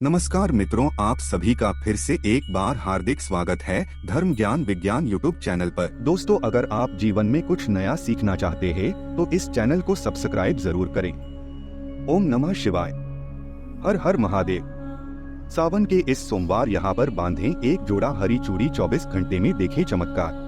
नमस्कार मित्रों, आप सभी का फिर से एक बार हार्दिक स्वागत है धर्म ज्ञान विज्ञान यूट्यूब चैनल पर। दोस्तों, अगर आप जीवन में कुछ नया सीखना चाहते हैं तो इस चैनल को सब्सक्राइब जरूर करें। ओम नमः शिवाय। हर हर महादेव। सावन के इस सोमवार यहाँ पर बांधें एक जोड़ा हरी चूड़ी, 24 घंटे में देखें चमत्कार।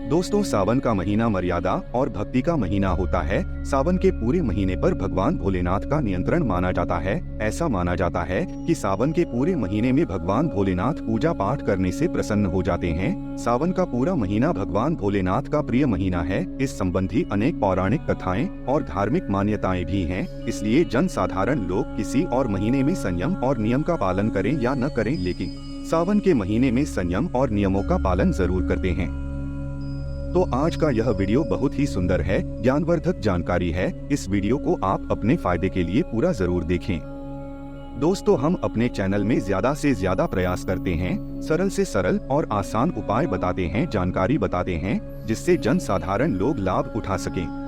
दोस्तों, सावन का महीना मर्यादा और भक्ति का महीना होता है। सावन के पूरे महीने पर भगवान भोलेनाथ का नियंत्रण माना जाता है। ऐसा माना जाता है कि सावन के पूरे महीने में भगवान भोलेनाथ पूजा पाठ करने से प्रसन्न हो जाते हैं। सावन का पूरा महीना भगवान भोलेनाथ का प्रिय महीना है। इस संबंधी अनेक पौराणिक कथाएं और धार्मिक मान्यताएं भी हैं। इसलिए जन साधारण लोग किसी और महीने में संयम और नियम का पालन करें या न करें, लेकिन सावन के महीने में संयम और नियमों का पालन जरूर करते हैं। तो आज का यह वीडियो बहुत ही सुंदर है, ज्ञानवर्धक जानकारी है। इस वीडियो को आप अपने फायदे के लिए पूरा जरूर देखें। दोस्तों, हम अपने चैनल में ज्यादा से ज्यादा प्रयास करते हैं, सरल से सरल और आसान उपाय बताते हैं, जानकारी बताते हैं, जिससे जन साधारण लोग लाभ उठा सकें।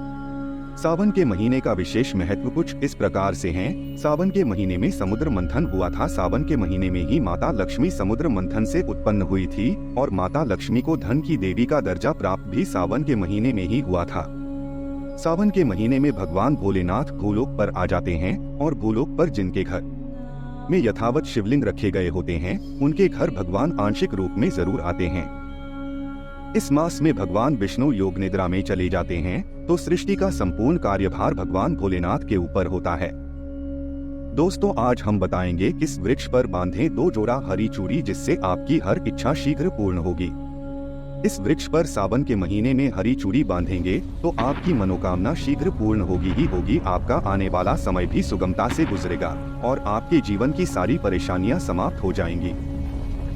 सावन के महीने का विशेष महत्व कुछ इस प्रकार से है। सावन के महीने में समुद्र मंथन हुआ था। सावन के महीने में ही माता लक्ष्मी समुद्र मंथन से उत्पन्न हुई थी और माता लक्ष्मी को धन की देवी का दर्जा प्राप्त भी सावन के महीने में ही हुआ था। सावन के महीने में भगवान भोलेनाथ भूलोक पर आ जाते हैं और भूलोक पर जिनके घर में यथावत शिवलिंग रखे गए होते हैं, उनके घर भगवान आंशिक रूप में जरूर आते हैं। इस मास में भगवान विष्णु योग निद्रा में चले जाते हैं, तो सृष्टि का संपूर्ण कार्यभार भगवान भोलेनाथ के ऊपर होता है। दोस्तों, आज हम बताएंगे किस वृक्ष पर बांधें 2 जोड़ा हरी चूड़ी, जिससे आपकी हर इच्छा शीघ्र पूर्ण होगी। इस वृक्ष पर सावन के महीने में हरी चूड़ी बांधेंगे तो आपकी मनोकामना शीघ्र पूर्ण होगी ही होगी। आपका आने वाला समय भी सुगमता से गुजरेगा और आपके जीवन की सारी परेशानियां समाप्त हो जाएंगी।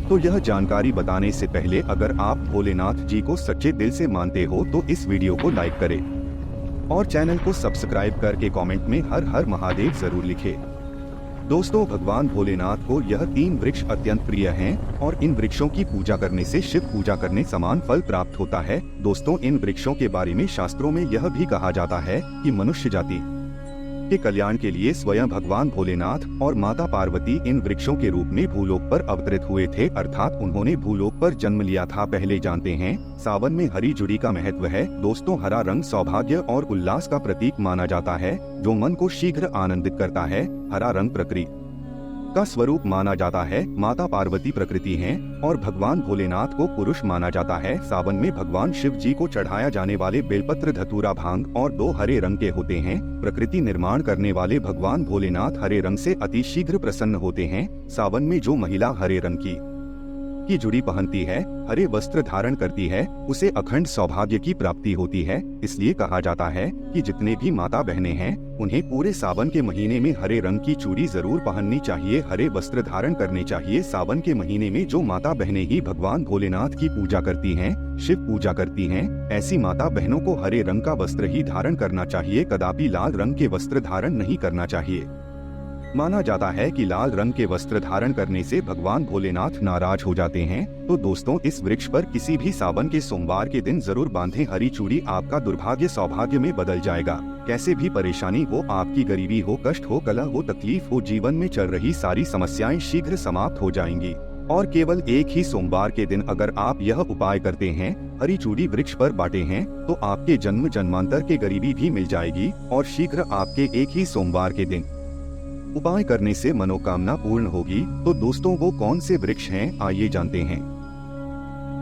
तो यह जानकारी बताने से पहले, अगर आप भोलेनाथ जी को सच्चे दिल से मानते हो तो इस वीडियो को लाइक करें और चैनल को सब्सक्राइब करके कमेंट में हर हर महादेव जरूर लिखें। दोस्तों, भगवान भोलेनाथ को यह 3 वृक्ष अत्यंत प्रिय हैं और इन वृक्षों की पूजा करने से शिव पूजा करने समान फल प्राप्त होता है। दोस्तों, इन वृक्षों के बारे में शास्त्रों में यह भी कहा जाता है कि मनुष्य जाति के कल्याण के लिए स्वयं भगवान भोलेनाथ और माता पार्वती इन वृक्षों के रूप में भूलोक पर अवतरित हुए थे, अर्थात उन्होंने भूलोक पर जन्म लिया था। पहले जानते हैं सावन में हरी चूड़ी का महत्व है। दोस्तों, हरा रंग सौभाग्य और उल्लास का प्रतीक माना जाता है, जो मन को शीघ्र आनंदित करता है। हरा रंग प्रकृति का स्वरूप माना जाता है। माता पार्वती प्रकृति हैं और भगवान भोलेनाथ को पुरुष माना जाता है। सावन में भगवान शिव जी को चढ़ाया जाने वाले बेलपत्र, धतूरा, भांग और 2 हरे रंग के होते हैं। प्रकृति निर्माण करने वाले भगवान भोलेनाथ हरे रंग से अति शीघ्र प्रसन्न होते हैं। सावन में जो महिला हरे रंग की जुड़ी पहनती है, हरे वस्त्र धारण करती है, उसे अखंड सौभाग्य की प्राप्ति होती है। इसलिए कहा जाता है कि जितने भी माता बहनें हैं, उन्हें पूरे सावन के महीने में हरे रंग की चूड़ी जरूर पहननी चाहिए, हरे वस्त्र धारण करने चाहिए। सावन के महीने में जो माता बहनें ही भगवान भोलेनाथ की पूजा करती हैं, शिव पूजा करती हैं, ऐसी माता बहनों को हरे रंग का वस्त्र ही धारण करना चाहिए, कदापि लाल रंग के वस्त्र धारण नहीं करना चाहिए। माना जाता है कि लाल रंग के वस्त्र धारण करने से भगवान भोलेनाथ नाराज हो जाते हैं। तो दोस्तों, इस वृक्ष पर किसी भी सावन के सोमवार के दिन जरूर बांधें हरी चूड़ी। आपका दुर्भाग्य सौभाग्य में बदल जाएगा। कैसे भी परेशानी हो, आपकी गरीबी हो, कष्ट हो, कलह हो, तकलीफ हो, जीवन में चल रही सारी समस्याएं शीघ्र समाप्त हो जाएंगी। और केवल एक ही सोमवार के दिन अगर आप यह उपाय करते हैं, हरी चूड़ी वृक्ष पर बांटे हैं, तो आपके जन्म जन्मांतर के गरीबी भी मिल जाएगी और शीघ्र आपके एक ही सोमवार के दिन उपाय करने से मनोकामना पूर्ण होगी। तो दोस्तों, वो कौन से वृक्ष हैं, आइए जानते हैं।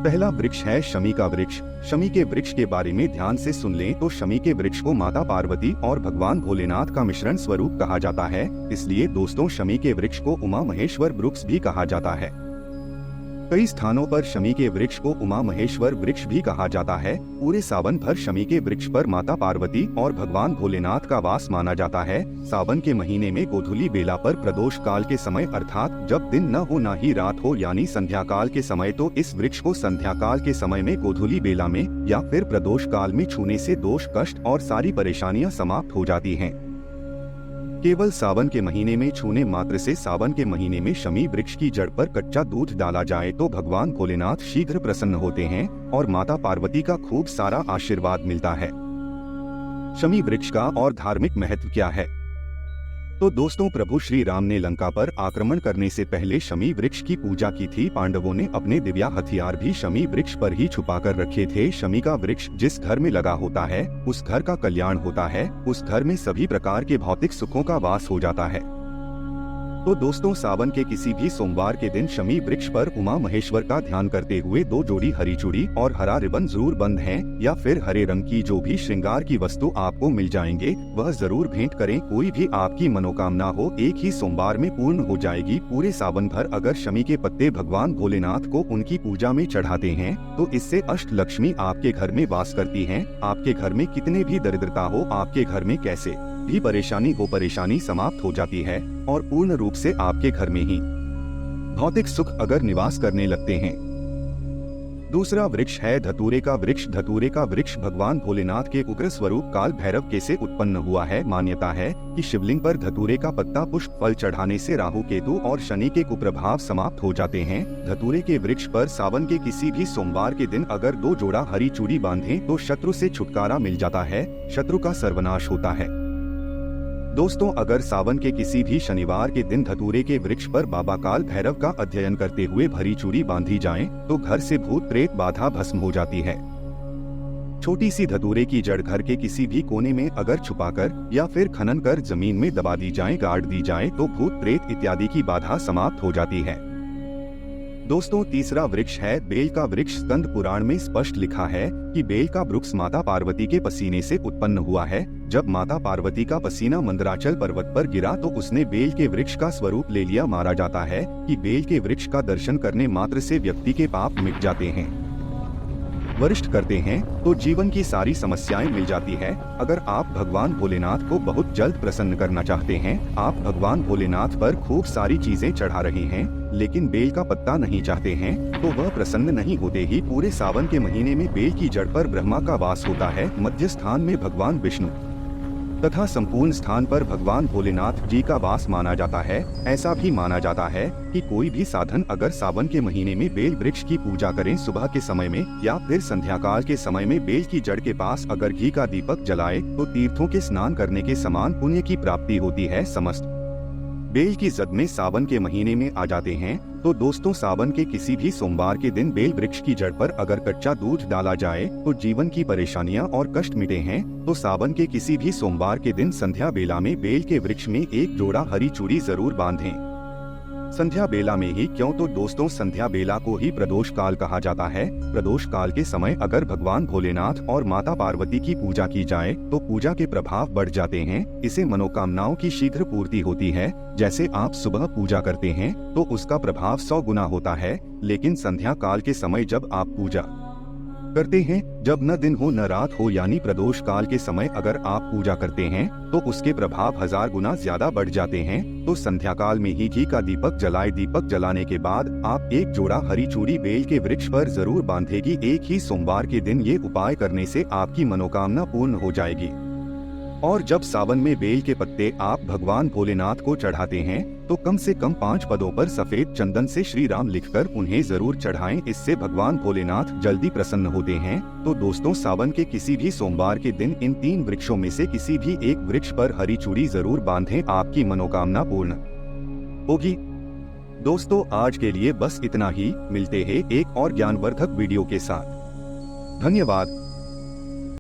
पहला वृक्ष है शमी का वृक्ष। शमी के वृक्ष के बारे में ध्यान से सुन लें तो शमी के वृक्ष को माता पार्वती और भगवान भोलेनाथ का मिश्रण स्वरूप कहा जाता है। इसलिए दोस्तों, शमी के वृक्ष को उमा महेश्वर वृक्ष भी कहा जाता है। कई स्थानों पर शमी के वृक्ष को उमा महेश्वर वृक्ष भी कहा जाता है। पूरे सावन भर शमी के वृक्ष पर माता पार्वती और भगवान भोलेनाथ का वास माना जाता है। सावन के महीने में गोधूली बेला पर प्रदोष काल के समय, अर्थात जब दिन न हो न ही रात हो, यानी संध्या काल के समय, तो इस वृक्ष को संध्या काल के समय में गोधूली बेला में या फिर प्रदोष काल में छूने से दोष, कष्ट और सारी परेशानियां समाप्त हो जाती हैं। केवल सावन के महीने में छूने मात्र से सावन के महीने में शमी वृक्ष की जड़ पर कच्चा दूध डाला जाए तो भगवान भोलेनाथ शीघ्र प्रसन्न होते हैं और माता पार्वती का खूब सारा आशीर्वाद मिलता है। शमी वृक्ष का और धार्मिक महत्व क्या है? तो दोस्तों, प्रभु श्री राम ने लंका पर आक्रमण करने से पहले शमी वृक्ष की पूजा की थी। पांडवों ने अपने दिव्या हथियार भी शमी वृक्ष पर ही छुपा कर रखे थे। शमी का वृक्ष जिस घर में लगा होता है उस घर का कल्याण होता है, उस घर में सभी प्रकार के भौतिक सुखों का वास हो जाता है। तो दोस्तों, सावन के किसी भी सोमवार के दिन शमी वृक्ष पर उमा महेश्वर का ध्यान करते हुए 2 जोड़ी हरी चूड़ी और हरा रिबन जरूर बंद है, या फिर हरे रंग की जो भी श्रृंगार की वस्तु आपको मिल जाएंगे वह जरूर भेंट करें। कोई भी आपकी मनोकामना हो एक ही सोमवार में पूर्ण हो जाएगी। पूरे सावन भर अगर शमी के पत्ते भगवान भोलेनाथ को उनकी पूजा में चढ़ाते हैं तो इससे अष्ट लक्ष्मी आपके घर में वास करती हैं। आपके घर में कितने भी दरिद्रता हो, आपके घर में कैसे भी परेशानी हो, परेशानी समाप्त हो जाती है और पूर्ण रूप से आपके घर में ही भौतिक सुख अगर निवास करने लगते हैं। दूसरा वृक्ष है धतूरे का वृक्ष। धतूरे का वृक्ष भगवान भोलेनाथ के उग्र स्वरूप काल भैरव के से उत्पन्न हुआ है। मान्यता है कि शिवलिंग पर धतूरे का पत्ता पुष्प फल चढ़ाने से राहु केतु और शनि के कुप्रभाव समाप्त हो जाते हैं। धतूरे के वृक्ष पर सावन के किसी भी सोमवार के दिन अगर 2 जोड़ा हरी चूड़ी बांधें तो शत्रु से छुटकारा मिल जाता है, शत्रु का सर्वनाश होता है। दोस्तों, अगर सावन के किसी भी शनिवार के दिन धतूरे के वृक्ष पर बाबा काल भैरव का अध्ययन करते हुए हरी चूड़ी बांधी जाए तो घर से भूत प्रेत बाधा भस्म हो जाती है। छोटी सी धतूरे की जड़ घर के किसी भी कोने में अगर छुपाकर या फिर खनन कर जमीन में दबा दी जाए, गाड़ दी जाए तो भूत प्रेत इत्यादि की बाधा समाप्त हो जाती है। दोस्तों, तीसरा वृक्ष है बेल का वृक्ष। स्कंद पुराण में स्पष्ट लिखा है कि बेल का वृक्ष माता पार्वती के पसीने से उत्पन्न हुआ है। जब माता पार्वती का पसीना मंदराचल पर्वत पर गिरा तो उसने बेल के वृक्ष का स्वरूप ले लिया। माना जाता है कि बेल के वृक्ष का दर्शन करने मात्र से व्यक्ति के पाप मिट जाते हैं। वरिष्ठ करते हैं तो जीवन की सारी समस्याएं मिल जाती है। अगर आप भगवान भोलेनाथ को बहुत जल्द प्रसन्न करना चाहते हैं, आप भगवान भोलेनाथ पर खूब सारी चीजें चढ़ा रहे हैं लेकिन बेल का पत्ता नहीं चाहते हैं, तो वह प्रसन्न नहीं होते ही पूरे सावन के महीने में बेल की जड़ पर ब्रह्मा का वास होता है। मध्य स्थान में भगवान विष्णु तथा संपूर्ण स्थान पर भगवान भोलेनाथ जी का वास माना जाता है। ऐसा भी माना जाता है कि कोई भी साधन अगर सावन के महीने में बेल वृक्ष की पूजा करें सुबह के समय में या फिर संध्या काल के समय में बेल की जड़ के पास अगर घी का दीपक जलाए तो तीर्थों के स्नान करने के समान पुण्य की प्राप्ति होती है। समस्त बेल की जद में सावन के महीने में आ जाते हैं। तो दोस्तों, सावन के किसी भी सोमवार के दिन बेल वृक्ष की जड़ पर अगर कच्चा दूध डाला जाए तो जीवन की परेशानियां और कष्ट मिटे हैं। तो सावन के किसी भी सोमवार के दिन संध्या बेला में बेल के वृक्ष में 1 जोड़ा हरी चूड़ी जरूर बांधें। संध्या बेला में ही क्यों, तो दोस्तों संध्या बेला को ही प्रदोष काल कहा जाता है। प्रदोष काल के समय अगर भगवान भोलेनाथ और माता पार्वती की पूजा की जाए तो पूजा के प्रभाव बढ़ जाते हैं। इसे मनोकामनाओं की शीघ्र पूर्ति होती है। जैसे आप सुबह पूजा करते हैं तो उसका प्रभाव 100 गुना होता है, लेकिन संध्या काल के समय जब आप पूजा करते हैं, जब न दिन हो न रात हो, यानी प्रदोष काल के समय अगर आप पूजा करते हैं तो उसके प्रभाव 1000 गुना ज्यादा बढ़ जाते हैं। तो संध्या काल में ही घी का दीपक जलाए। दीपक जलाने के बाद आप 1 जोड़ा हरी चूड़ी बेल के वृक्ष पर जरूर बांधेगी। एक ही सोमवार के दिन ये उपाय करने से आपकी मनोकामना पूर्ण हो जाएगी। और जब सावन में बेल के पत्ते आप भगवान भोलेनाथ को चढ़ाते हैं तो कम से कम 5 पदों पर सफेद चंदन से श्री राम लिखकर उन्हें जरूर चढ़ाएं। इससे भगवान भोलेनाथ जल्दी प्रसन्न होते हैं। तो दोस्तों, सावन के किसी भी सोमवार के दिन इन 3 वृक्षों में से किसी भी एक वृक्ष पर हरी चूड़ी जरूर बांधें, आपकी मनोकामना पूर्ण होगी। दोस्तों, आज के लिए बस इतना ही। मिलते हैं एक और ज्ञानवर्धक वीडियो के साथ। धन्यवाद।